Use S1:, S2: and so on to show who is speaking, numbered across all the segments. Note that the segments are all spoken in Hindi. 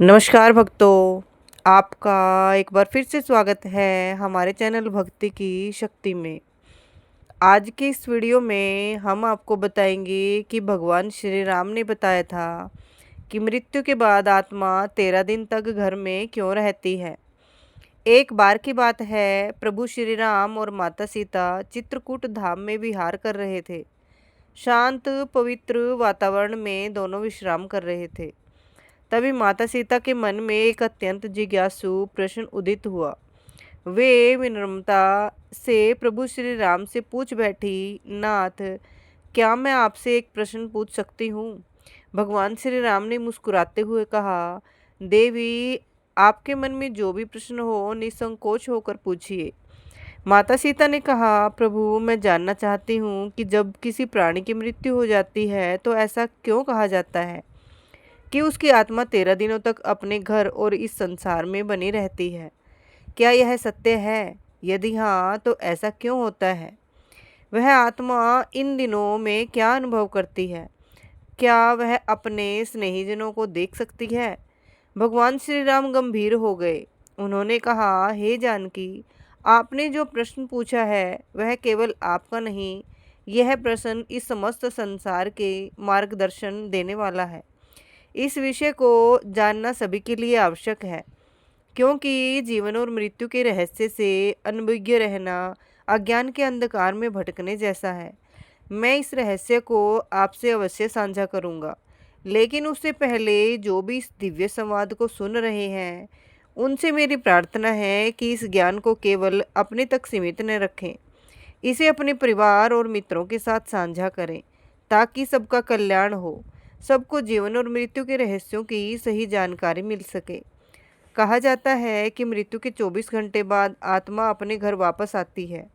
S1: नमस्कार भक्तों, आपका एक बार फिर से स्वागत है हमारे चैनल भक्ति की शक्ति में। आज के इस वीडियो में हम आपको बताएंगे कि भगवान श्री राम ने बताया था कि मृत्यु के बाद आत्मा 13 दिन तक घर में क्यों रहती है। एक बार की बात है, प्रभु श्री राम और माता सीता चित्रकूट धाम में विहार कर रहे थे। शांत पवित्र वातावरण में दोनों विश्राम कर रहे थे। तभी माता सीता के मन में एक अत्यंत जिज्ञासु प्रश्न उदित हुआ। वे विनम्रता से प्रभु श्री राम से पूछ बैठी, नाथ, क्या मैं आपसे एक प्रश्न पूछ सकती हूँ? भगवान श्री राम ने मुस्कुराते हुए कहा, देवी, आपके मन में जो भी प्रश्न हो निसंकोच होकर पूछिए। माता सीता ने कहा, प्रभु, मैं जानना चाहती हूँ कि जब किसी प्राणी की मृत्यु हो जाती है तो ऐसा क्यों कहा जाता है कि उसकी आत्मा 13 दिनों तक अपने घर और इस संसार में बनी रहती है। क्या यह सत्य है? यदि हाँ, तो ऐसा क्यों होता है? वह आत्मा इन दिनों में क्या अनुभव करती है? क्या वह अपने स्नेहीजनों को देख सकती है? भगवान श्री राम गंभीर हो गए। उन्होंने कहा, हे जानकी, आपने जो प्रश्न पूछा है वह केवल आपका नहीं, यह प्रश्न इस समस्त संसार के मार्गदर्शन देने वाला है। इस विषय को जानना सभी के लिए आवश्यक है, क्योंकि जीवन और मृत्यु के रहस्य से अनभिज्ञ रहना अज्ञान के अंधकार में भटकने जैसा है। मैं इस रहस्य को आपसे अवश्य साझा करूंगा, लेकिन उससे पहले जो भी इस दिव्य संवाद को सुन रहे हैं उनसे मेरी प्रार्थना है कि इस ज्ञान को केवल अपने तक सीमित न रखें। इसे अपने परिवार और मित्रों के साथ साझा करें, ताकि सबका कल्याण हो, सबको जीवन और मृत्यु के रहस्यों की सही जानकारी मिल सके। कहा जाता है कि मृत्यु के 24 घंटे बाद आत्मा अपने घर वापस आती है,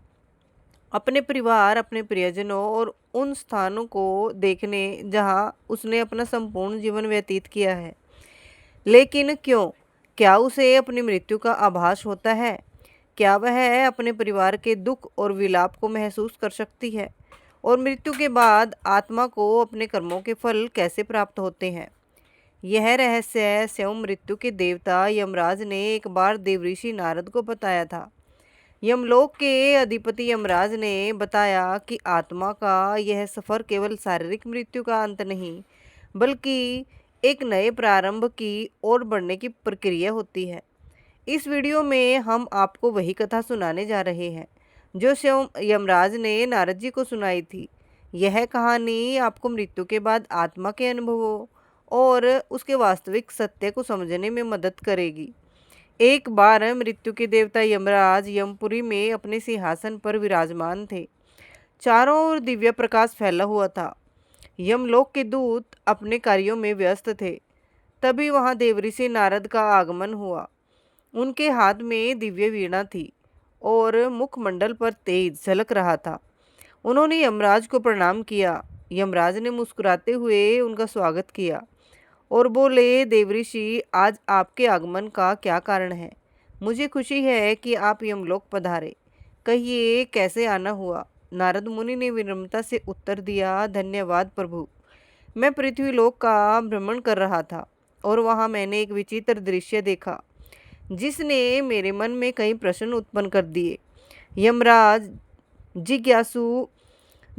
S1: अपने परिवार, अपने प्रियजनों और उन स्थानों को देखने जहां उसने अपना संपूर्ण जीवन व्यतीत किया है। लेकिन क्यों? क्या उसे अपनी मृत्यु का आभास होता है? क्या वह अपने परिवार के दुख और विलाप को महसूस कर सकती है? और मृत्यु के बाद आत्मा को अपने कर्मों के फल कैसे प्राप्त होते हैं? यह रहस्य स्वयं मृत्यु के देवता यमराज ने एक बार देवऋषि नारद को बताया था। यमलोक के अधिपति यमराज ने बताया कि आत्मा का यह सफर केवल शारीरिक मृत्यु का अंत नहीं, बल्कि एक नए प्रारंभ की ओर बढ़ने की प्रक्रिया होती है। इस वीडियो में हम आपको वही कथा सुनाने जा रहे हैं जो स्वयं यमराज ने नारद जी को सुनाई थी। यह कहानी आपको मृत्यु के बाद आत्मा के अनुभवों और उसके वास्तविक सत्य को समझने में मदद करेगी। एक बार मृत्यु के देवता यमराज यमपुरी में अपने सिंहासन पर विराजमान थे। चारों ओर दिव्य प्रकाश फैला हुआ था। यमलोक के दूत अपने कार्यों में व्यस्त थे। तभी वहां देवऋषि नारद का आगमन हुआ। उनके हाथ में दिव्य वीणा थी और मुखमंडल पर तेज झलक रहा था। उन्होंने यमराज को प्रणाम किया। यमराज ने मुस्कुराते हुए उनका स्वागत किया और बोले, देवऋषि, आज आपके आगमन का क्या कारण है? मुझे खुशी है कि आप यमलोक पधारे। कहिए, कैसे आना हुआ? नारद मुनि ने विनम्रता से उत्तर दिया, धन्यवाद प्रभु। मैं पृथ्वीलोक का भ्रमण कर रहा था और वहां मैंने एक विचित्र दृश्य देखा, जिसने मेरे मन में कई प्रश्न उत्पन्न कर दिए। यमराज जिज्ञासु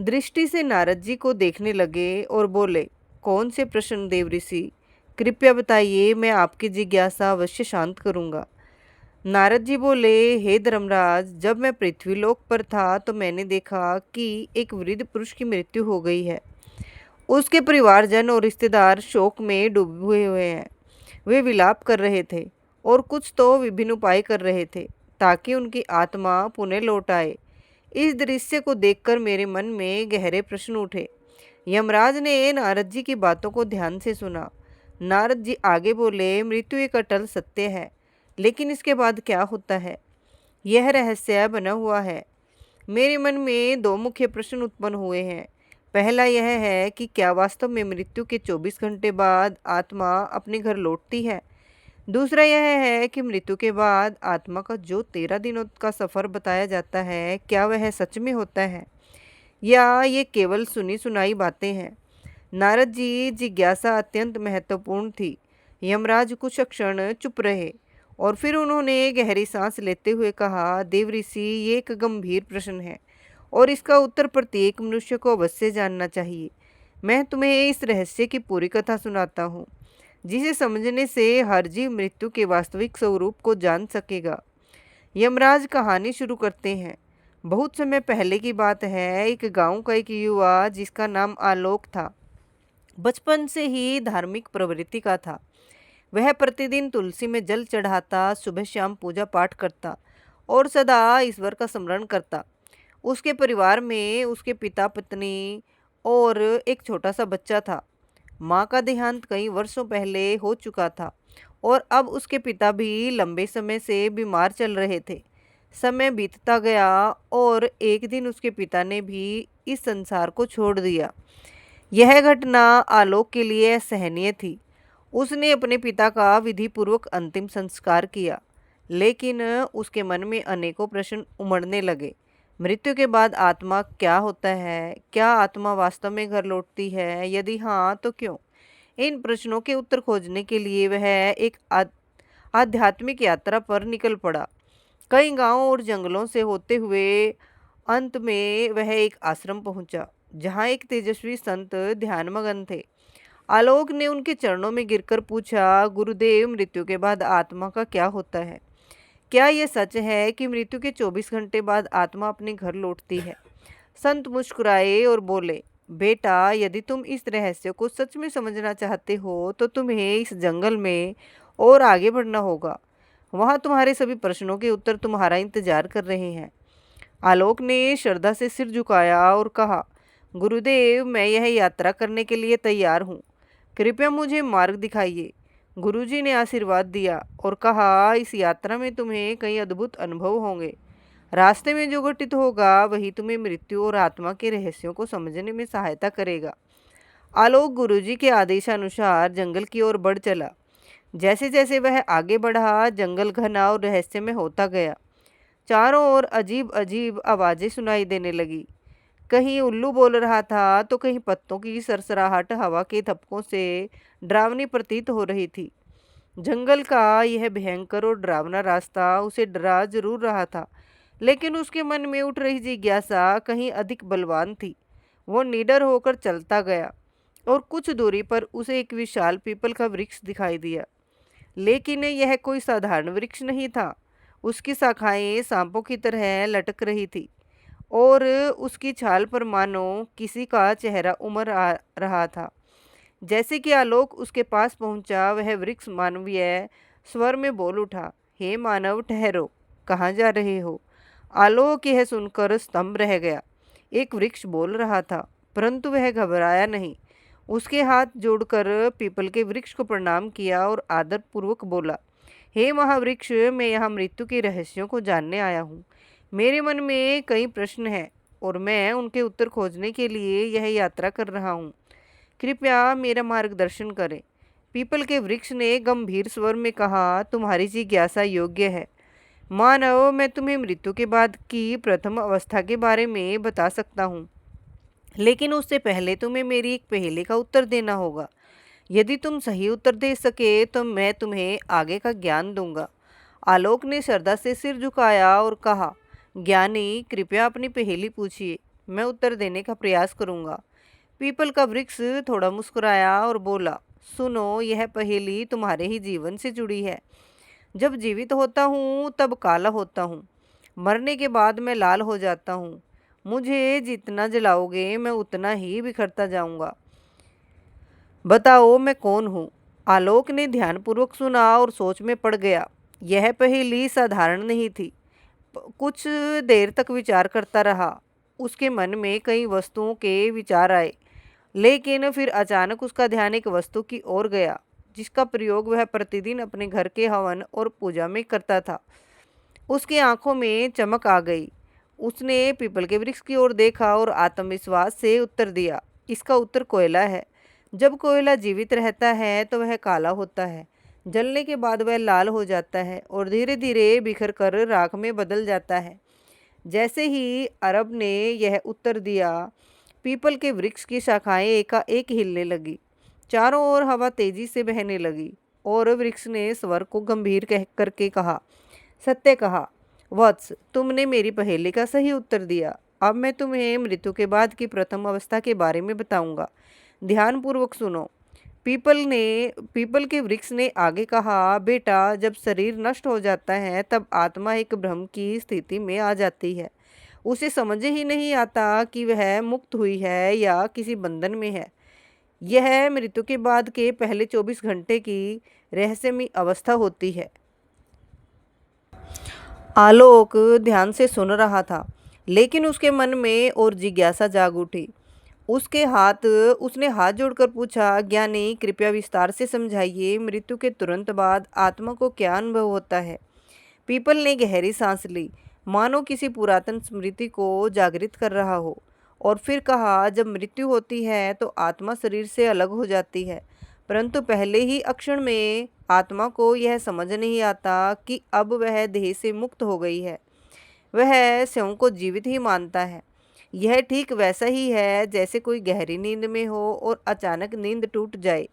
S1: दृष्टि से नारद जी को देखने लगे और बोले, कौन से प्रश्न देवऋषि? कृपया बताइए, मैं आपकी जिज्ञासा अवश्य शांत करूंगा। नारद जी बोले, हे धर्मराज, जब मैं पृथ्वीलोक पर था तो मैंने देखा कि एक वृद्ध पुरुष की मृत्यु हो गई है। उसके परिवारजन और रिश्तेदार शोक में डूबे हुए हैं। वे विलाप कर रहे थे और कुछ तो विभिन्न उपाय कर रहे थे ताकि उनकी आत्मा पुनः लौट आए। इस दृश्य को देखकर मेरे मन में गहरे प्रश्न उठे। यमराज ने नारद जी की बातों को ध्यान से सुना। नारद जी आगे बोले, मृत्यु एक अटल सत्य है, लेकिन इसके बाद क्या होता है, यह रहस्य बना हुआ है। मेरे मन में दो मुख्य प्रश्न उत्पन्न हुए हैं। पहला यह है कि क्या वास्तव में मृत्यु के 24 घंटे बाद आत्मा अपने घर लौटती है? दूसरा यह है कि मृत्यु के बाद आत्मा का जो 13 दिनों का सफर बताया जाता है, क्या वह सच में होता है या ये केवल सुनी सुनाई बातें हैं? नारद जी जिज्ञासा अत्यंत महत्वपूर्ण थी, यमराज कुछ क्षण चुप रहे और फिर उन्होंने गहरी सांस लेते हुए कहा, देव ऋषि, ये एक गंभीर प्रश्न है और इसका उत्तर प्रत्येक मनुष्य को अवश्य जानना चाहिए। मैं तुम्हें इस रहस्य की पूरी कथा सुनाता हूँ, जिसे समझने से हर जीव मृत्यु के वास्तविक स्वरूप को जान सकेगा। यमराज कहानी शुरू करते हैं। बहुत समय पहले की बात है। एक गांव का एक युवा जिसका नाम आलोक था, बचपन से ही धार्मिक प्रवृत्ति का था। वह प्रतिदिन तुलसी में जल चढ़ाता, सुबह शाम पूजा पाठ करता और सदा ईश्वर का स्मरण करता। उसके परिवार में उसके पिता, पत्नी और एक छोटा सा बच्चा था। माँ का देहांत कई वर्षों पहले हो चुका था और अब उसके पिता भी लंबे समय से बीमार चल रहे थे। समय बीतता गया और एक दिन उसके पिता ने भी इस संसार को छोड़ दिया। यह घटना आलोक के लिए असहनीय थी। उसने अपने पिता का विधिपूर्वक अंतिम संस्कार किया, लेकिन उसके मन में अनेकों प्रश्न उमड़ने लगे। मृत्यु के बाद आत्मा क्या होता है? क्या आत्मा वास्तव में घर लौटती है? यदि हाँ, तो क्यों? इन प्रश्नों के उत्तर खोजने के लिए वह एक आध्यात्मिक यात्रा पर निकल पड़ा। कई गांवों और जंगलों से होते हुए अंत में वह एक आश्रम पहुंचा, जहां एक तेजस्वी संत ध्यानमग्न थे। आलोक ने उनके चरणों में गिरकर पूछा, गुरुदेव, मृत्यु के बाद आत्मा का क्या होता है? क्या यह सच है कि मृत्यु के 24 घंटे बाद आत्मा अपने घर लौटती है? संत मुस्कुराए और बोले, बेटा, यदि तुम इस रहस्य को सच में समझना चाहते हो तो तुम्हें इस जंगल में और आगे बढ़ना होगा। वहां तुम्हारे सभी प्रश्नों के उत्तर तुम्हारा इंतजार कर रहे हैं। आलोक ने श्रद्धा से सिर झुकाया और कहा, गुरुदेव, मैं यह यात्रा करने के लिए तैयार हूँ। कृपया मुझे मार्ग दिखाइए। गुरुजी ने आशीर्वाद दिया और कहा, इस यात्रा में तुम्हें कई अद्भुत अनुभव होंगे। रास्ते में जो घटित होगा वही तुम्हें मृत्यु और आत्मा के रहस्यों को समझने में सहायता करेगा। आलोक गुरुजी के आदेशानुसार जंगल की ओर बढ़ चला। जैसे जैसे वह आगे बढ़ा, जंगल घना और रहस्यमय होता गया। चारों ओर अजीब अजीब आवाजें सुनाई देने लगी। कहीं उल्लू बोल रहा था तो कहीं पत्तों की सरसराहट हवा के थपकों से डरावनी प्रतीत हो रही थी। जंगल का यह भयंकर और डरावना रास्ता उसे डरा जरूर रहा था, लेकिन उसके मन में उठ रही जिज्ञासा कहीं अधिक बलवान थी। वो निडर होकर चलता गया और कुछ दूरी पर उसे एक विशाल पीपल का वृक्ष दिखाई दिया। लेकिन यह कोई साधारण वृक्ष नहीं था। उसकी शाखाएं सांपों की तरह लटक रही थी और उसकी छाल पर मानो किसी का चेहरा उमड़ आ रहा था। जैसे कि आलोक उसके पास पहुंचा, वह वृक्ष मानवीय स्वर में बोल उठा, हे मानव, ठहरो, कहाँ जा रहे हो? आलोक यह सुनकर स्तंभ रह गया। एक वृक्ष बोल रहा था, परंतु वह घबराया नहीं। उसके हाथ जोड़कर पीपल के वृक्ष को प्रणाम किया और आदर पूर्वक बोला, हे महावृक्ष, मैं यहाँ मृत्यु के रहस्यों को जानने आया हूँ। मेरे मन में कई प्रश्न हैं और मैं उनके उत्तर खोजने के लिए यह यात्रा कर रहा हूँ। कृपया मेरा मार्गदर्शन करें। पीपल के वृक्ष ने गंभीर स्वर में कहा, तुम्हारी जिज्ञासा योग्य है मानव। मैं तुम्हें मृत्यु के बाद की प्रथम अवस्था के बारे में बता सकता हूँ, लेकिन उससे पहले तुम्हें मेरी एक पहेली का उत्तर देना होगा। यदि तुम सही उत्तर दे सके तो मैं तुम्हें आगे का ज्ञान दूंगा। आलोक ने श्रद्धा से सिर झुकाया और कहा, ज्ञानी, कृपया अपनी पहेली पूछिए, मैं उत्तर देने का प्रयास करूंगा। पीपल का वृक्ष थोड़ा मुस्कुराया और बोला, सुनो, यह पहेली तुम्हारे ही जीवन से जुड़ी है। जब जीवित होता हूँ तब काला होता हूँ, मरने के बाद मैं लाल हो जाता हूँ। मुझे जितना जलाओगे मैं उतना ही बिखरता जाऊंगा। बताओ मैं कौन हूँ? आलोक ने ध्यानपूर्वक सुना और सोच में पड़ गया। यह पहेली साधारण नहीं थी। कुछ देर तक विचार करता रहा। उसके मन में कई वस्तुओं के विचार आए, लेकिन फिर अचानक उसका ध्यान एक वस्तु की ओर गया, जिसका प्रयोग वह प्रतिदिन अपने घर के हवन और पूजा में करता था। उसकी आंखों में चमक आ गई। उसने पीपल के वृक्ष की ओर देखा और आत्मविश्वास से उत्तर दिया, इसका उत्तर कोयला है। जब कोयला जीवित रहता है तो वह काला होता है, जलने के बाद वह लाल हो जाता है और धीरे धीरे बिखर कर राख में बदल जाता है। जैसे ही अरब ने यह उत्तर दिया, पीपल के वृक्ष की शाखाएं एकाएक हिलने लगी। चारों ओर हवा तेजी से बहने लगी। और वृक्ष ने स्वर को गंभीर कह करके कहा, सत्य कहा वत्स, तुमने मेरी पहेली का सही उत्तर दिया। अब मैं तुम्हें मृत्यु के बाद की प्रथम अवस्था के बारे में बताऊंगा। ध्यानपूर्वक सुनो। पीपल के वृक्ष ने आगे कहा, बेटा, जब शरीर नष्ट हो जाता है तब आत्मा एक भ्रम की स्थिति में आ जाती है। उसे समझ ही नहीं आता कि वह मुक्त हुई है या किसी बंधन में है। यह मृत्यु के बाद के पहले 24 घंटे की रहस्यमयी अवस्था होती है। आलोक ध्यान से सुन रहा था, लेकिन उसके मन में और जिज्ञासा जाग उठी। उसने हाथ जोड़कर पूछा, ज्ञानी, कृपया विस्तार से समझाइए, मृत्यु के तुरंत बाद आत्मा को क्या अनुभव होता है। पीपल ने गहरी सांस ली, मानो किसी पुरातन स्मृति को जागृत कर रहा हो, और फिर कहा, जब मृत्यु होती है तो आत्मा शरीर से अलग हो जाती है, परंतु पहले ही अक्षण में आत्मा को यह समझ नहीं आता कि अब वह देह से मुक्त हो गई है। वह स्वयं को जीवित ही मानता है। यह ठीक वैसा ही है जैसे कोई गहरी नींद में हो और अचानक नींद टूट जाए,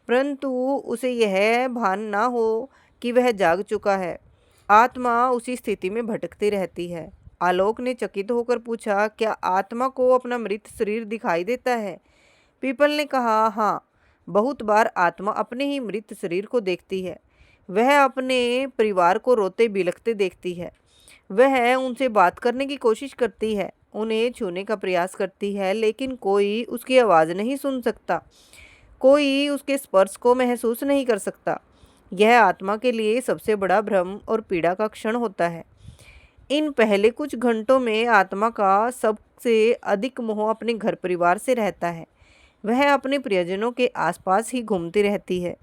S1: परंतु उसे यह भान ना हो कि वह जाग चुका है। आत्मा उसी स्थिति में भटकती रहती है। आलोक ने चकित होकर पूछा, क्या आत्मा को अपना मृत शरीर दिखाई देता है? पीपल ने कहा, हाँ, बहुत बार आत्मा अपने ही मृत शरीर को देखती है। वह अपने परिवार को रोते बिलखते देखती है। वह उनसे बात करने की कोशिश करती है, उन्हें छूने का प्रयास करती है, लेकिन कोई उसकी आवाज़ नहीं सुन सकता, कोई उसके स्पर्श को महसूस नहीं कर सकता। यह आत्मा के लिए सबसे बड़ा भ्रम और पीड़ा का क्षण होता है। इन पहले कुछ घंटों में आत्मा का सबसे अधिक मोह अपने घर परिवार से रहता है। वह अपने प्रियजनों के आसपास ही घूमती रहती है।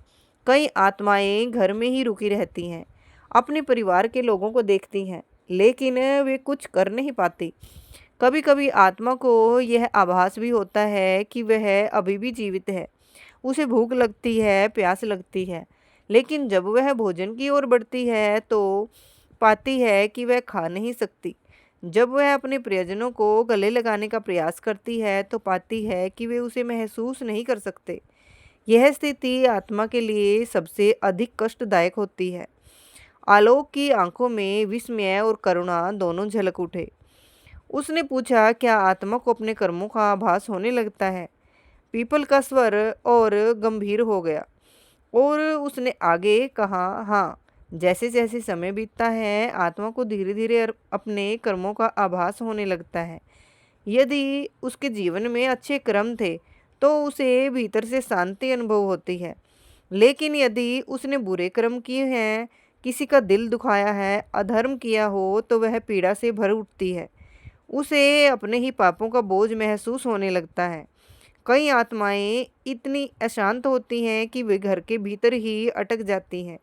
S1: कई आत्माएं घर में ही रुकी रहती हैं, अपने परिवार के लोगों को देखती हैं, लेकिन वे कुछ कर नहीं पाती। कभी कभी आत्मा को यह आभास भी होता है कि वह अभी भी जीवित है। उसे भूख लगती है, प्यास लगती है, लेकिन जब वह भोजन की ओर बढ़ती है तो पाती है कि वह खा नहीं सकती। जब वह अपने प्रियजनों को गले लगाने का प्रयास करती है तो पाती है कि वे उसे महसूस नहीं कर सकते। यह स्थिति आत्मा के लिए सबसे अधिक कष्टदायक होती है। आलोक की आंखों में विस्मय और करुणा दोनों झलक उठे। उसने पूछा, क्या आत्मा को अपने कर्मों का आभास होने लगता है? पीपल का स्वर और गंभीर हो गया और उसने आगे कहा, हाँ, जैसे जैसे समय बीतता है आत्मा को धीरे धीरे अपने कर्मों का आभास होने लगता है। यदि उसके जीवन में अच्छे कर्म थे तो उसे भीतर से शांति अनुभव होती है, लेकिन यदि उसने बुरे कर्म किए हैं, किसी का दिल दुखाया है, अधर्म किया हो, तो वह पीड़ा से भर उठती है। उसे अपने ही पापों का बोझ महसूस होने लगता है। कई आत्माएं इतनी अशांत होती हैं कि वे घर के भीतर ही अटक जाती हैं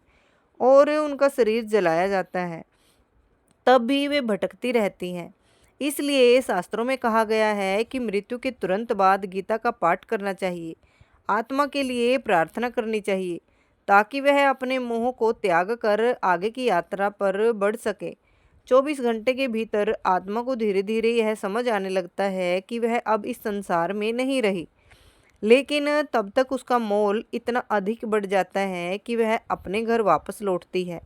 S1: और उनका शरीर जलाया जाता है, तब भी वे भटकती रहती हैं। इसलिए शास्त्रों में कहा गया है कि मृत्यु के तुरंत बाद गीता का पाठ करना चाहिए, आत्मा के लिए प्रार्थना करनी चाहिए, ताकि वह अपने मोह को त्याग कर आगे की यात्रा पर बढ़ सके। 24 घंटे के भीतर आत्मा को धीरे धीरे यह समझ आने लगता है कि वह अब इस संसार में नहीं रही, लेकिन तब तक उसका मोल इतना अधिक बढ़ जाता है कि वह अपने घर वापस लौटती है।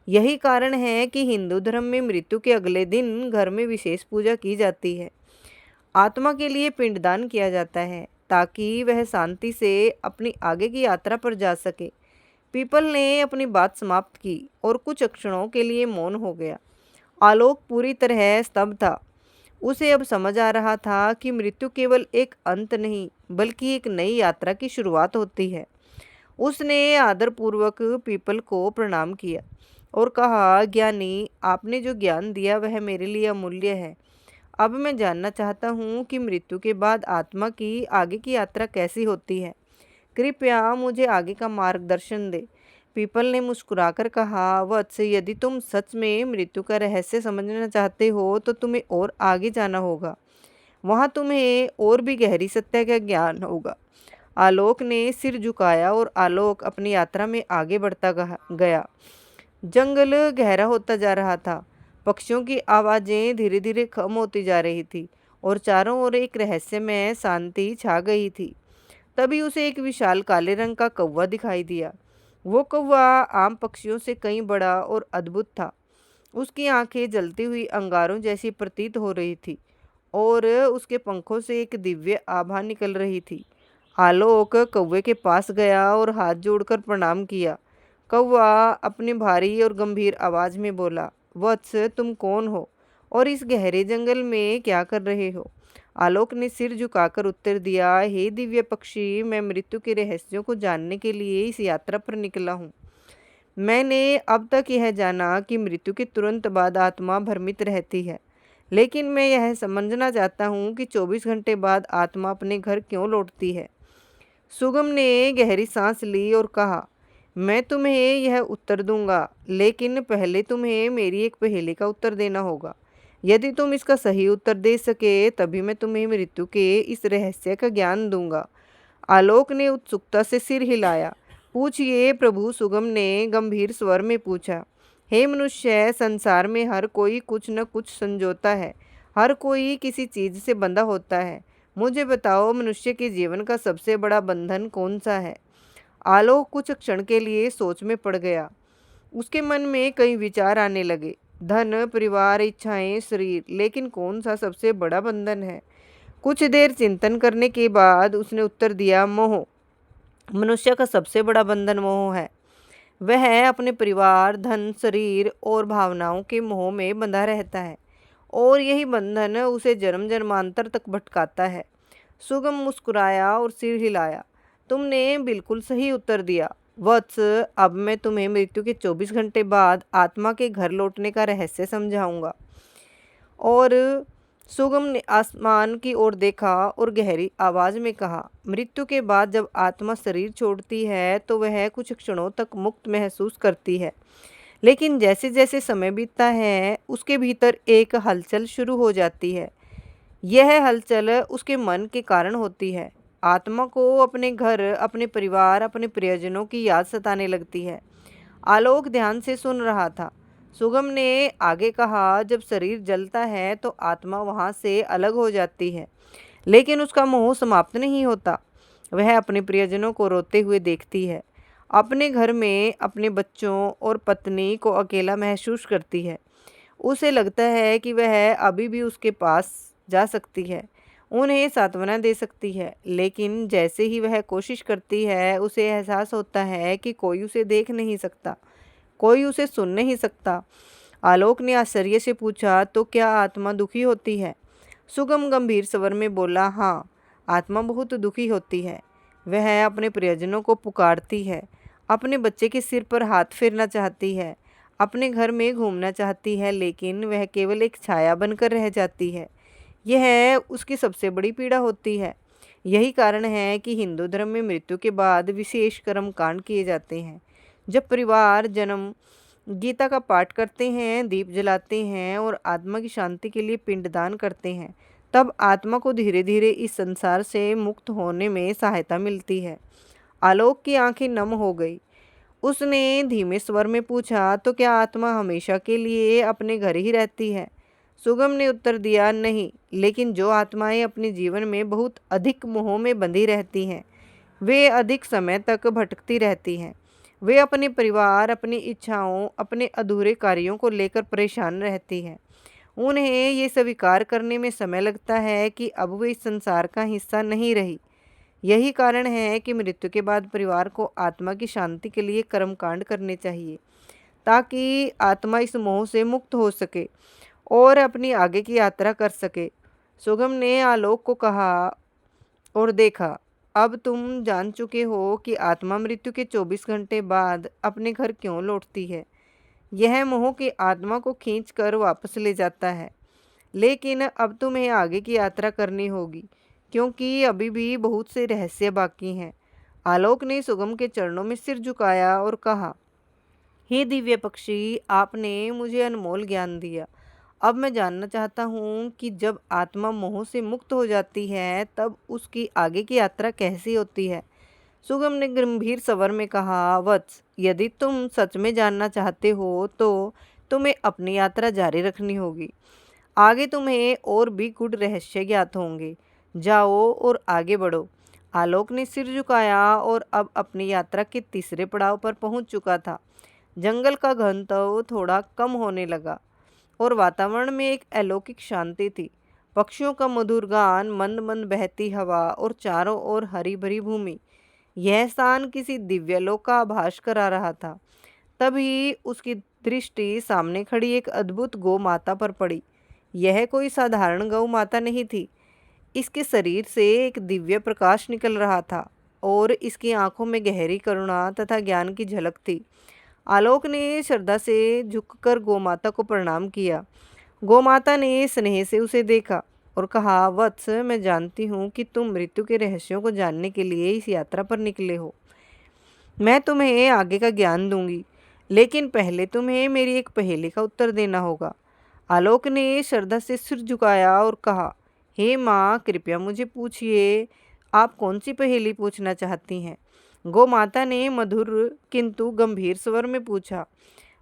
S1: यही कारण है कि हिंदू धर्म में मृत्यु के अगले दिन घर में विशेष पूजा की जाती है। आत्मा के लिए पिंडदान किया जाता है ताकि वह शांति से अपनी आगे की यात्रा पर जा सके। पीपल ने अपनी बात समाप्त की और कुछ क्षणों के लिए मौन हो गया। आलोक पूरी तरह स्तब्ध था। उसे अब समझ आ रहा था कि मृत्यु केवल एक अंत नहीं, बल्कि एक नई यात्रा की शुरुआत होती है। उसने आदरपूर्वक पीपल को प्रणाम किया और कहा, ज्ञानी, आपने जो ज्ञान दिया वह मेरे लिए अमूल्य है। अब मैं जानना चाहता हूँ कि मृत्यु के बाद आत्मा की आगे की यात्रा कैसी होती है। कृपया मुझे आगे का मार्गदर्शन दे। पीपल ने मुस्कुराकर कहा, वत्स, यदि तुम सच में मृत्यु का रहस्य समझना चाहते हो तो तुम्हें और आगे जाना होगा। वहाँ तुम्हें और भी गहरी सत्य का ज्ञान होगा। आलोक ने सिर झुकाया और आलोक अपनी यात्रा में आगे बढ़ता गया। जंगल गहरा होता जा रहा था। पक्षियों की आवाज़ें धीरे धीरे कम होती जा रही थी और चारों ओर एक रहस्यमय शांति छा गई थी। तभी उसे एक विशाल काले रंग का कौवा दिखाई दिया। वो कौवा आम पक्षियों से कहीं बड़ा और अद्भुत था। उसकी आंखें जलती हुई अंगारों जैसी प्रतीत हो रही थी और उसके पंखों से एक दिव्य आभा निकल रही थी। आलोक कौवे के पास गया और हाथ जोड़कर प्रणाम किया। कौवा अपनी भारी और गंभीर आवाज में बोला, वत्स, तुम कौन हो और इस गहरे जंगल में क्या कर रहे हो? आलोक ने सिर झुकाकर उत्तर दिया, हे दिव्य पक्षी, मैं मृत्यु के रहस्यों को जानने के लिए इस यात्रा पर निकला हूँ। मैंने अब तक यह जाना कि मृत्यु के तुरंत बाद आत्मा भ्रमित रहती है, लेकिन मैं यह समझना चाहता हूँ कि 24 घंटे बाद आत्मा अपने घर क्यों लौटती है। सुगम ने गहरी सांस ली और कहा, मैं तुम्हें यह उत्तर दूंगा, लेकिन पहले तुम्हें मेरी एक पहेली का उत्तर देना होगा। यदि तुम इसका सही उत्तर दे सके तभी मैं तुम्हें मृत्यु के इस रहस्य का ज्ञान दूंगा। आलोक ने उत्सुकता से सिर हिलाया। पूछिए प्रभु, सुगम ने गंभीर स्वर में पूछा। हे मनुष्य, संसार में हर कोई कुछ न कुछ संजोता है, हर कोई किसी चीज से बंधा होता है। मुझे बताओ, मनुष्य के जीवन का सबसे बड़ा बंधन कौन सा है? आलोक कुछ क्षण के लिए सोच में पड़ गया। उसके मन में कई विचार आने लगे। धन, परिवार, इच्छाएं, शरीर, लेकिन कौन सा सबसे बड़ा बंधन है? कुछ देर चिंतन करने के बाद उसने उत्तर दिया, मोह। मनुष्य का सबसे बड़ा बंधन मोह है। वह अपने परिवार, धन, शरीर और भावनाओं के मोह में बंधा रहता है और यही बंधन उसे जन्म जन्मांतर तक भटकाता है। सुगम मुस्कुराया और सिर हिलाया। तुमने बिल्कुल सही उत्तर दिया वत्स। अब मैं तुम्हें मृत्यु के 24 घंटे बाद आत्मा के घर लौटने का रहस्य समझाऊंगा। और सुगम ने आसमान की ओर देखा और गहरी आवाज में कहा, मृत्यु के बाद जब आत्मा शरीर छोड़ती है तो वह कुछ क्षणों तक मुक्त महसूस करती है, लेकिन जैसे जैसे समय बीतता है उसके भीतर एक हलचल शुरू हो जाती है। यह हलचल उसके मन के कारण होती है। आत्मा को अपने घर, अपने परिवार, अपने प्रियजनों की याद सताने लगती है। आलोक ध्यान से सुन रहा था। सुगम ने आगे कहा, जब शरीर जलता है तो आत्मा वहां से अलग हो जाती है, लेकिन उसका मोह समाप्त नहीं होता। वह अपने प्रियजनों को रोते हुए देखती है, अपने घर में अपने बच्चों और पत्नी को अकेला महसूस करती है। उसे लगता है कि वह अभी भी उसके पास जा सकती है, उन्हें सांत्वना दे सकती है, लेकिन जैसे ही वह कोशिश करती है उसे एहसास होता है कि कोई उसे देख नहीं सकता, कोई उसे सुन नहीं सकता। आलोक ने आश्चर्य से पूछा, तो क्या आत्मा दुखी होती है? सुगम गंभीर स्वर में बोला, हाँ, आत्मा बहुत दुखी होती है। वह अपने प्रियजनों को पुकारती है, अपने बच्चे के सिर पर हाथ फेरना चाहती है, अपने घर में घूमना चाहती है, लेकिन वह केवल एक छाया बनकर रह जाती है। यह उसकी सबसे बड़ी पीड़ा होती है। यही कारण है कि हिंदू धर्म में मृत्यु के बाद विशेष कर्म कांड किए जाते हैं। जब परिवार जन्म गीता का पाठ करते हैं, दीप जलाते हैं और आत्मा की शांति के लिए पिंडदान करते हैं, तब आत्मा को धीरे धीरे इस संसार से मुक्त होने में सहायता मिलती है। आलोक की आंखें नम हो गई। उसने धीमे स्वर में पूछा, तो क्या आत्मा हमेशा के लिए अपने घर ही रहती है? सुगम ने उत्तर दिया, नहीं, लेकिन जो आत्माएं अपने जीवन में बहुत अधिक मोह में बंधी रहती हैं, वे अधिक समय तक भटकती रहती हैं। वे अपने परिवार, अपनी इच्छाओं, अपने अधूरे कार्यों को लेकर परेशान रहती हैं। उन्हें ये स्वीकार करने में समय लगता है कि अब वे इस संसार का हिस्सा नहीं रही। यही कारण है कि मृत्यु के बाद परिवार को आत्मा की शांति के लिए कर्मकांड करने चाहिए, ताकि आत्मा इस मोह से मुक्त हो सके और अपनी आगे की यात्रा कर सके। सुगम ने आलोक को कहा, और देखा, अब तुम जान चुके हो कि आत्मा मृत्यु के 24 घंटे बाद अपने घर क्यों लौटती है। यह मोह की आत्मा को खींच कर वापस ले जाता है, लेकिन अब तुम्हें आगे की यात्रा करनी होगी, क्योंकि अभी भी बहुत से रहस्य बाकी हैं। आलोक ने सुगम के चरणों में सिर झुकाया और कहा, हे दिव्य पक्षी, आपने मुझे अनमोल ज्ञान दिया। अब मैं जानना चाहता हूँ कि जब आत्मा मोह से मुक्त हो जाती है तब उसकी आगे की यात्रा कैसी होती है। सुगम ने गंभीर स्वर में कहा, वत्स, यदि तुम सच में जानना चाहते हो तो तुम्हें अपनी यात्रा जारी रखनी होगी। आगे तुम्हें और भी गूढ़ रहस्य ज्ञात होंगे। जाओ और आगे बढ़ो। आलोक ने सिर झुकाया और अब अपनी यात्रा के तीसरे पड़ाव पर पहुंच चुका था। जंगल का घनत्व थोड़ा कम होने लगा और वातावरण में एक अलौकिक शांति थी। पक्षियों का मधुर गान, मंद मंद बहती हवा और चारों ओर हरी भरी भूमि, यह स्थान किसी दिव्यलोक का आभास करा रहा था। तभी उसकी दृष्टि सामने खड़ी एक अद्भुत गौ माता पर पड़ी। यह कोई साधारण गौ माता नहीं थी। इसके शरीर से एक दिव्य प्रकाश निकल रहा था और इसकी आंखों में गहरी करुणा तथा ज्ञान की झलक थी। आलोक ने श्रद्धा से झुककर गोमाता को प्रणाम किया। गोमाता ने स्नेह से उसे देखा और कहा, वत्स, मैं जानती हूँ कि तुम मृत्यु के रहस्यों को जानने के लिए इस यात्रा पर निकले हो। मैं तुम्हें आगे का ज्ञान दूंगी, लेकिन पहले तुम्हें मेरी एक पहेली का उत्तर देना होगा। आलोक ने श्रद्धा से सिर झुकाया और कहा, हे माँ, कृपया मुझे पूछिए, आप कौन सी पहेली पूछना चाहती हैं? गौ माता ने मधुर किंतु गंभीर स्वर में पूछा।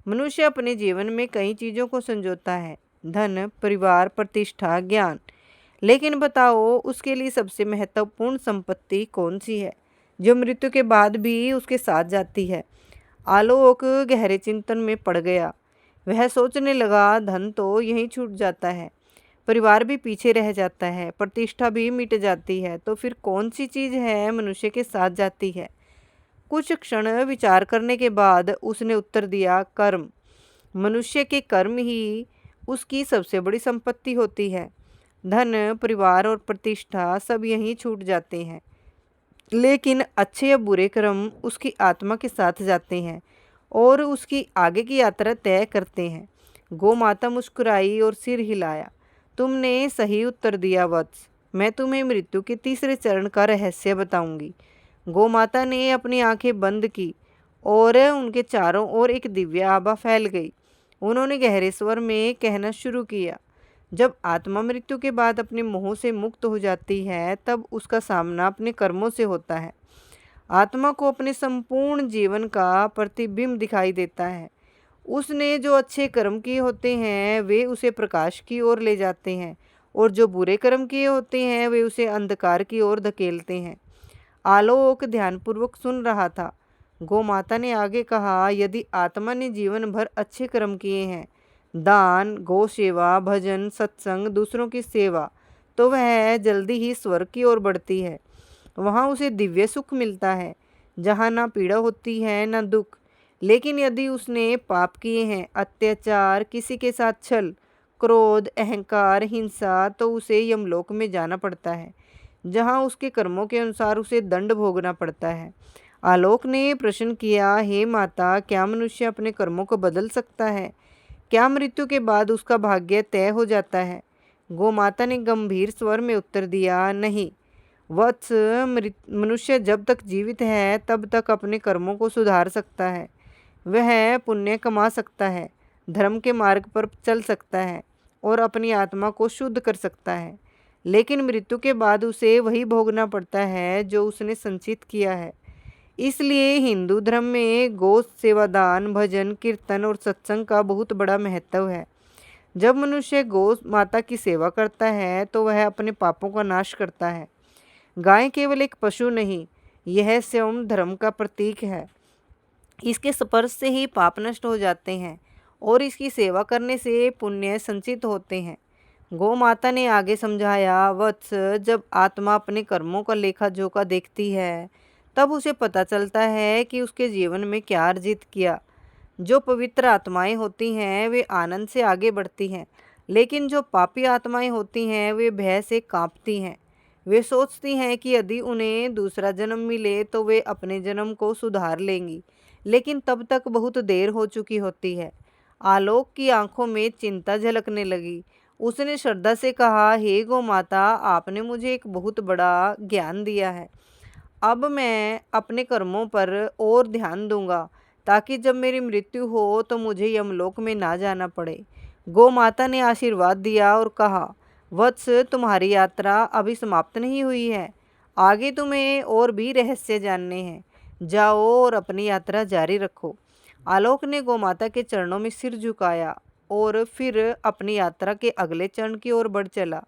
S1: मनुष्य अपने जीवन में कई चीज़ों को संजोता है, धन, परिवार, प्रतिष्ठा, ज्ञान, लेकिन बताओ उसके लिए सबसे महत्वपूर्ण संपत्ति कौन सी है, जो मृत्यु के बाद भी उसके साथ जाती है? आलोक गहरे चिंतन में पड़ गया। वह सोचने लगा, धन तो यहीं छूट जाता है, परिवार भी पीछे रह जाता है, प्रतिष्ठा भी मिट जाती है, तो फिर कौन सी चीज़ है मनुष्य के साथ जाती है? कुछ क्षण विचार करने के बाद उसने उत्तर दिया, कर्म। मनुष्य के कर्म ही उसकी सबसे बड़ी संपत्ति होती है। धन, परिवार और प्रतिष्ठा सब यहीं छूट जाते हैं, लेकिन अच्छे या बुरे कर्म उसकी आत्मा के साथ जाते हैं और उसकी आगे की यात्रा तय करते हैं। गौ माता मुस्कुराई और सिर हिलाया। तुमने सही उत्तर दिया वत्स। मैं तुम्हें मृत्यु के तीसरे चरण का रहस्य बताऊंगी। गौ माता ने अपनी आंखें बंद की और उनके चारों ओर एक दिव्य आभा फैल गई। उन्होंने गहरे स्वर में कहना शुरू किया, जब आत्मा मृत्यु के बाद अपने मोह से मुक्त हो जाती है, तब उसका सामना अपने कर्मों से होता है। आत्मा को अपने संपूर्ण जीवन का प्रतिबिंब दिखाई देता है। उसने जो अच्छे कर्म किए होते हैं वे उसे प्रकाश की ओर ले जाते हैं, और जो बुरे कर्म किए होते हैं वे उसे अंधकार की ओर धकेलते हैं। आलोक ध्यानपूर्वक सुन रहा था। गौ माता ने आगे कहा, यदि आत्मा ने जीवन भर अच्छे कर्म किए हैं, दान, गौ सेवा, भजन, सत्संग, दूसरों की सेवा, तो वह जल्दी ही स्वर्ग की ओर बढ़ती है। वहाँ उसे दिव्य सुख मिलता है, जहाँ ना पीड़ा होती है ना दुख। लेकिन यदि उसने पाप किए हैं, अत्याचार, किसी के साथ छल, क्रोध, अहंकार, हिंसा, तो उसे यमलोक में जाना पड़ता है, जहाँ उसके कर्मों के अनुसार उसे दंड भोगना पड़ता है। आलोक ने प्रश्न किया, हे माता, क्या मनुष्य अपने कर्मों को बदल सकता है? क्या मृत्यु के बाद उसका भाग्य तय हो जाता है? गौ माता ने गंभीर स्वर में उत्तर दिया, नहीं वत्स, मनुष्य जब तक जीवित है तब तक अपने कर्मों को सुधार सकता है। वह पुण्य कमा सकता है, धर्म के मार्ग पर चल सकता है और अपनी आत्मा को शुद्ध कर सकता है। लेकिन मृत्यु के बाद उसे वही भोगना पड़ता है जो उसने संचित किया है। इसलिए हिंदू धर्म में गौ सेवादान, भजन, कीर्तन और सत्संग का बहुत बड़ा महत्व है। जब मनुष्य गौ माता की सेवा करता है तो वह अपने पापों का नाश करता है। गाय केवल एक पशु नहीं, यह स्वयं धर्म का प्रतीक है। इसके स्पर्श से ही पाप नष्ट हो जाते हैं और इसकी सेवा करने से पुण्य संचित होते हैं। गौ माता ने आगे समझाया, वत्स, जब आत्मा अपने कर्मों का लेखा जोखा देखती है, तब उसे पता चलता है कि उसके जीवन में क्या अर्जित किया। जो पवित्र आत्माएं होती हैं वे आनंद से आगे बढ़ती हैं, लेकिन जो पापी आत्माएं होती हैं वे भय से कांपती हैं। वे सोचती हैं कि यदि उन्हें दूसरा जन्म मिले तो वे अपने जन्म को सुधार लेंगी, लेकिन तब तक बहुत देर हो चुकी होती है। आलोक की आंखों में चिंता झलकने लगी। उसने श्रद्धा से कहा, हे गौ माता, आपने मुझे एक बहुत बड़ा ज्ञान दिया है। अब मैं अपने कर्मों पर और ध्यान दूंगा, ताकि जब मेरी मृत्यु हो तो मुझे यमलोक में ना जाना पड़े। गौ माता ने आशीर्वाद दिया और कहा, वत्स, तुम्हारी यात्रा अभी समाप्त नहीं हुई है, आगे तुम्हें और भी रहस्य जानने हैं। जाओ और अपनी यात्रा जारी रखो। आलोक ने गौ माता के चरणों में सिर झुकाया और फिर अपनी यात्रा के अगले चरण की ओर बढ़ चला।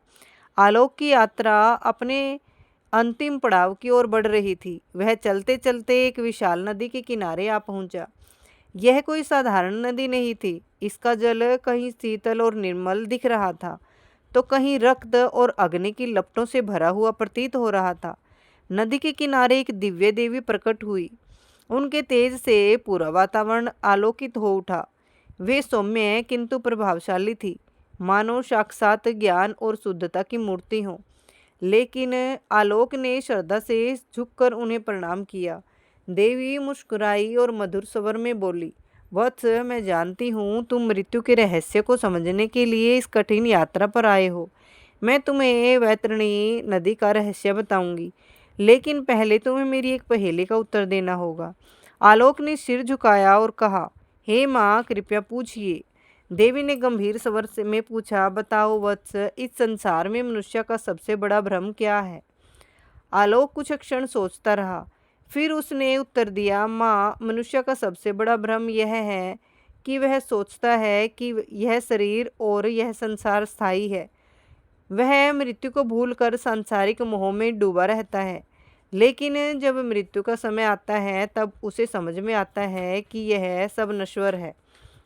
S1: आलोक की यात्रा अपने अंतिम पड़ाव की ओर बढ़ रही थी। वह चलते चलते एक विशाल नदी के किनारे आ पहुंचा। यह कोई साधारण नदी नहीं थी। इसका जल कहीं शीतल और निर्मल दिख रहा था, तो कहीं रक्त और अग्नि की लपटों से भरा हुआ प्रतीत हो रहा था। नदी के किनारे एक दिव्य देवी प्रकट हुई। उनके तेज से पूरा वातावरण आलोकित हो उठा। वे सौम्य किंतु प्रभावशाली थी, मानो साक्षात ज्ञान और शुद्धता की मूर्ति हो। लेकिन आलोक ने श्रद्धा से झुककर उन्हें प्रणाम किया। देवी मुस्कुराई और मधुर स्वर में बोली, वत्स, मैं जानती हूँ तुम मृत्यु के रहस्य को समझने के लिए इस कठिन यात्रा पर आए हो। मैं तुम्हें वैतरणी नदी का रहस्य बताऊंगी, लेकिन पहले तुम्हें मेरी एक पहेली का उत्तर देना होगा। आलोक ने सिर झुकाया और कहा, हे माँ, कृपया पूछिए। देवी ने गंभीर स्वर से में पूछा, बताओ वत्स, इस संसार में मनुष्य का सबसे बड़ा भ्रम क्या है? आलोक कुछ क्षण सोचता रहा, फिर उसने उत्तर दिया, माँ, मनुष्य का सबसे बड़ा भ्रम यह है कि वह सोचता है कि यह शरीर और यह संसार स्थायी है। वह मृत्यु को भूलकर सांसारिक मोह में डूबा रहता है। लेकिन जब मृत्यु का समय आता है तब उसे समझ में आता है कि यह सब नश्वर है,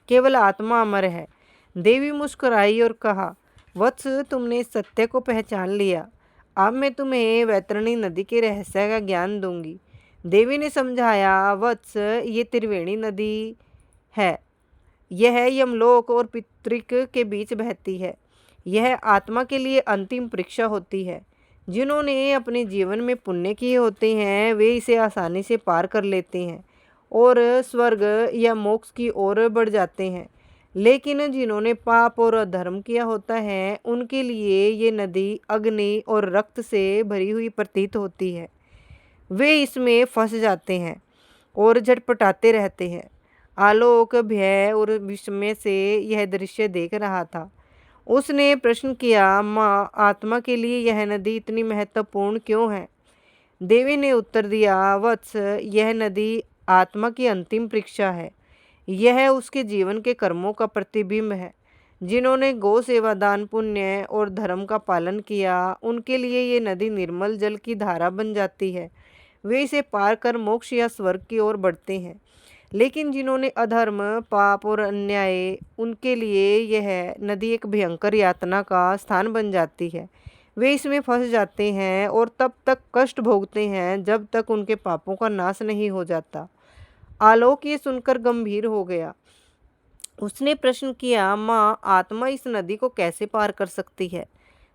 S1: केवल आत्मा अमर है। देवी मुस्कुराई और कहा, वत्स, तुमने सत्य को पहचान लिया। अब मैं तुम्हें वैतरणी नदी के रहस्य का ज्ञान दूंगी। देवी ने समझाया, वत्स, ये त्रिवेणी नदी है। यह यमलोक और पितृक के बीच बहती है। यह आत्मा के लिए अंतिम परीक्षा होती है। जिन्होंने अपने जीवन में पुण्य किए होते हैं वे इसे आसानी से पार कर लेते हैं और स्वर्ग या मोक्ष की ओर बढ़ जाते हैं। लेकिन जिन्होंने पाप और अधर्म किया होता है उनके लिए ये नदी अग्नि और रक्त से भरी हुई प्रतीत होती है। वे इसमें फंस जाते हैं और झटपटाते रहते हैं। आलोक भय और विस्मय से यह दृश्य देख रहा था। उसने प्रश्न किया, माँ, आत्मा के लिए यह नदी इतनी महत्वपूर्ण क्यों है? देवी ने उत्तर दिया, वत्स, यह नदी आत्मा की अंतिम परीक्षा है। यह उसके जीवन के कर्मों का प्रतिबिंब है। जिन्होंने गौ सेवा, दान, पुण्य और धर्म का पालन किया उनके लिए ये नदी निर्मल जल की धारा बन जाती है। वे इसे पार कर मोक्ष या स्वर्ग की ओर बढ़ते हैं। लेकिन जिन्होंने अधर्म, पाप और अन्याय, उनके लिए यह नदी एक भयंकर यातना का स्थान बन जाती है। वे इसमें फंस जाते हैं और तब तक कष्ट भोगते हैं जब तक उनके पापों का नाश नहीं हो जाता। आलोक ये सुनकर गंभीर हो गया। उसने प्रश्न किया, माँ, आत्मा इस नदी को कैसे पार कर सकती है?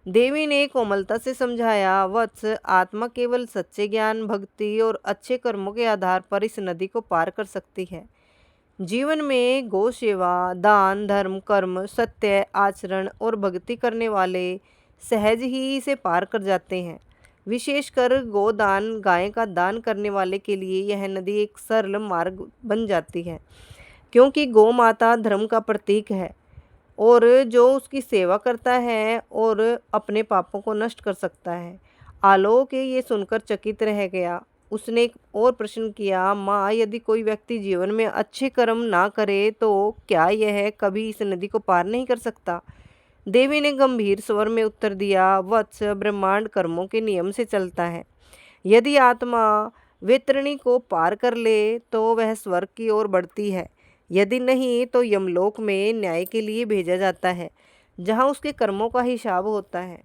S1: देवी ने कोमलता से समझाया, वत्स, आत्मा केवल सच्चे ज्ञान, भक्ति और अच्छे कर्मों के आधार पर इस नदी को पार कर सकती है। जीवन में गौ सेवा, दान, धर्म, कर्म, सत्य आचरण और भक्ति करने वाले सहज ही इसे पार कर जाते हैं। विशेषकर गोदान, गाय का दान करने वाले के लिए यह नदी एक सरल मार्ग बन जाती है, क्योंकि गौ माता धर्म का प्रतीक है और जो उसकी सेवा करता है और अपने पापों को नष्ट कर सकता है। आलोक ये सुनकर चकित रह गया। उसने एक और प्रश्न किया, माँ, यदि कोई व्यक्ति जीवन में अच्छे कर्म ना करे तो क्या यह कभी इस नदी को पार नहीं कर सकता? देवी ने गंभीर स्वर में उत्तर दिया, वत्स, ब्रह्मांड कर्मों के नियम से चलता है। यदि आत्मा वैतरणी को पार कर ले तो वह स्वर्ग की ओर बढ़ती है। यदि नहीं तो यमलोक में न्याय के लिए भेजा जाता है, जहाँ उसके कर्मों का हिसाब होता है।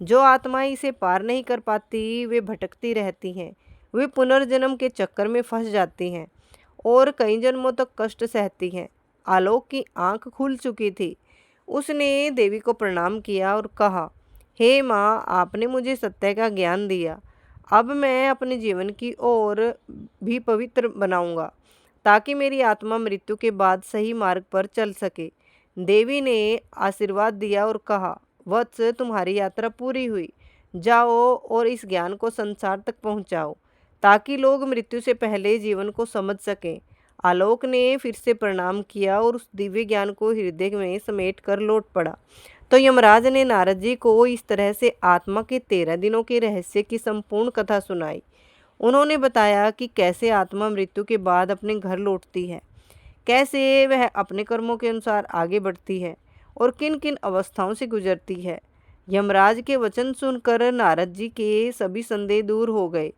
S1: जो आत्माएं इसे पार नहीं कर पाती वे भटकती रहती हैं। वे पुनर्जन्म के चक्कर में फंस जाती हैं और कई जन्मों तक कष्ट सहती हैं। आलोक की आंख खुल चुकी थी। उसने देवी को प्रणाम किया और कहा, हे माँ, आपने मुझे सत्य का ज्ञान दिया। अब मैं अपने जीवन की ओर भी पवित्र बनाऊंगा ताकि मेरी आत्मा मृत्यु के बाद सही मार्ग पर चल सके। देवी ने आशीर्वाद दिया और कहा, वत्स, तुम्हारी यात्रा पूरी हुई। जाओ और इस ज्ञान को संसार तक पहुंचाओ ताकि लोग मृत्यु से पहले जीवन को समझ सकें। आलोक ने फिर से प्रणाम किया और उस दिव्य ज्ञान को हृदय में समेट कर लौट पड़ा। तो यमराज ने नारद जी को इस तरह से आत्मा के 13 दिनों के रहस्य की संपूर्ण कथा सुनाई। उन्होंने बताया कि कैसे आत्मा मृत्यु के बाद अपने घर लौटती है, कैसे वह अपने कर्मों के अनुसार आगे बढ़ती है और किन किन अवस्थाओं से गुजरती है। यमराज के वचन सुनकर नारद जी के सभी संदेह दूर हो गए।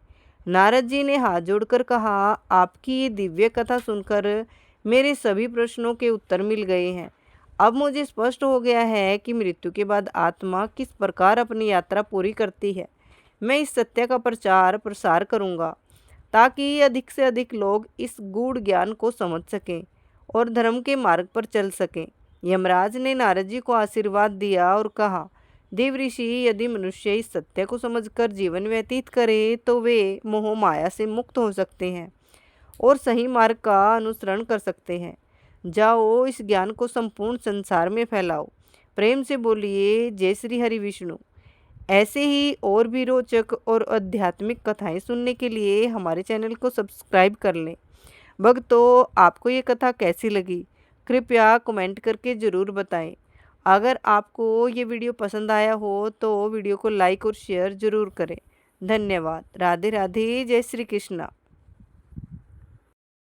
S1: नारद जी ने हाथ जोड़कर कहा, आपकी ये दिव्य कथा सुनकर मेरे सभी प्रश्नों के उत्तर मिल गए हैं। अब मुझे स्पष्ट हो गया है कि मृत्यु के बाद आत्मा किस प्रकार अपनी यात्रा पूरी करती है। मैं इस सत्य का प्रचार प्रसार करूंगा ताकि अधिक से अधिक लोग इस गूढ़ ज्ञान को समझ सकें और धर्म के मार्ग पर चल सकें। यमराज ने नारद जी को आशीर्वाद दिया और कहा, देव ऋषि, यदि मनुष्य इस सत्य को समझकर जीवन व्यतीत करे तो वे मोह माया से मुक्त हो सकते हैं और सही मार्ग का अनुसरण कर सकते हैं। जाओ, इस ज्ञान को संपूर्ण संसार में फैलाओ। प्रेम से बोलिए, जय श्री हरि विष्णु। ऐसे ही और भी रोचक और आध्यात्मिक कथाएं सुनने के लिए हमारे चैनल को सब्सक्राइब कर लें। भक्तों, आपको ये कथा कैसी लगी कृपया कमेंट करके ज़रूर बताएं। अगर आपको ये वीडियो पसंद आया हो तो वीडियो को लाइक और शेयर ज़रूर करें। धन्यवाद। राधे राधे। जय श्री कृष्णा।